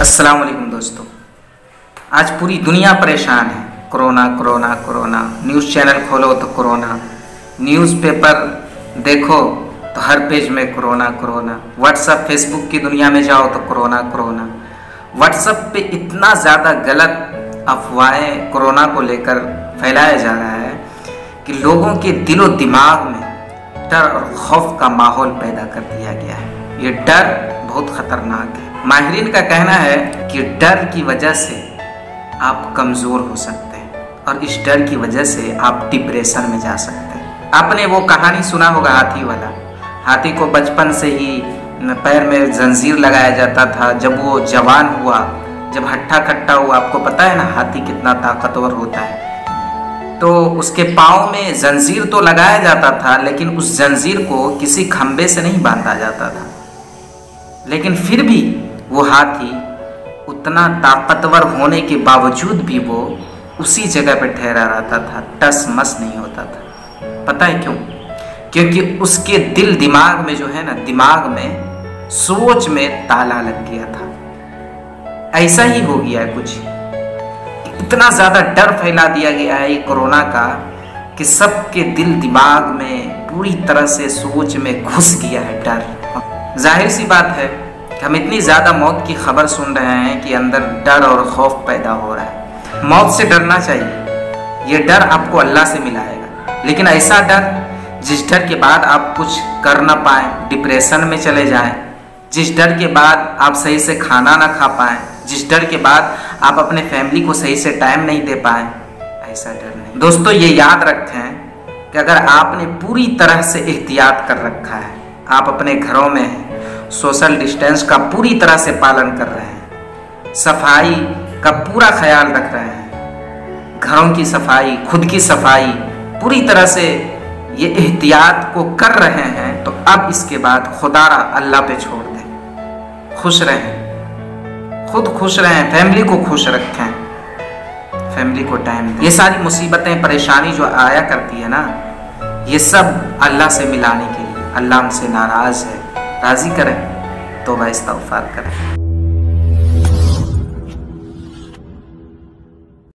अस्सलाम वालेकुम दोस्तों, आज पूरी दुनिया परेशान है। Corona corona corona, news channel खोलो तो कोरोना, न्यूज़ पेपर देखो तो हर पेज में कोरोना कोरोना, व्हाट्सएप फेसबुक की दुनिया में जाओ तो कोरोना कोरोना। व्हाट्सएप पे इतना ज़्यादा गलत अफवाहें कोरोना को लेकर फैलाया जा रहा है कि लोगों के दिलो दिमाग में डर और खौफ का माहौल पैदा कर दिया गया है। ये डर बहुत खतरनाक है। माहिरीन का कहना है कि डर की वजह से आप कमज़ोर हो सकते हैं और इस डर की वजह से आप डिप्रेशन में जा सकते हैं। आपने वो कहानी सुना होगा हाथी वाला। हाथी को बचपन से ही पैर में जंजीर लगाया जाता था। जब वो जवान हुआ, जब हट्टा कट्टा हुआ, आपको पता है ना हाथी कितना ताकतवर होता है, तो उसके पाँव में जंजीर तो लगाया जाता था, लेकिन उस जंजीर को किसी खंबे से नहीं बांधा जाता था। लेकिन फिर भी वो हाथी उतना ताकतवर होने के बावजूद भी वो उसी जगह पर ठहरा रहता था, टस मस नहीं होता था। पता है क्यों? क्योंकि उसके दिल दिमाग में जो है ना, दिमाग में सोच में ताला लग गया था। ऐसा ही हो गया है कुछ। इतना ज़्यादा डर फैला दिया गया है ये कोरोना का कि सबके दिल दिमाग में पूरी तरह से सोच में घुस गया है डर। जाहिर सी बात है कि हम इतनी ज़्यादा मौत की खबर सुन रहे हैं कि अंदर डर और खौफ पैदा हो रहा है। मौत से डरना चाहिए, ये डर आपको अल्लाह से मिलाएगा। लेकिन ऐसा डर जिस डर के बाद आप कुछ कर ना पाएँ, डिप्रेशन में चले जाएं, जिस डर के बाद आप सही से खाना ना खा पाएँ, जिस डर के बाद आप अपने फैमिली को सही से टाइम नहीं दे पाएँ, ऐसा डर नहीं। दोस्तों, ये याद रखें कि अगर आपने पूरी तरह से एहतियात कर रखा है, आप अपने घरों में हैं, सोशल डिस्टेंस का पूरी तरह से पालन कर रहे हैं, सफाई का पूरा ख्याल रख रहे हैं, घरों की सफाई, खुद की सफाई, पूरी तरह से ये एहतियात को कर रहे हैं, तो अब इसके बाद खुदारा अल्लाह पे छोड़ दें। खुश रहें, खुद खुश रहें, फैमिली को खुश रखें, फैमिली को टाइम दें। ये सारी मुसीबतें, परेशानी जो आया करती है ना, ये सब अल्लाह से मिलाने के लिए। अल्लाह हमसे नाराज़ है, राज़ी करें, तौबा इस्तग़फ़ार करें।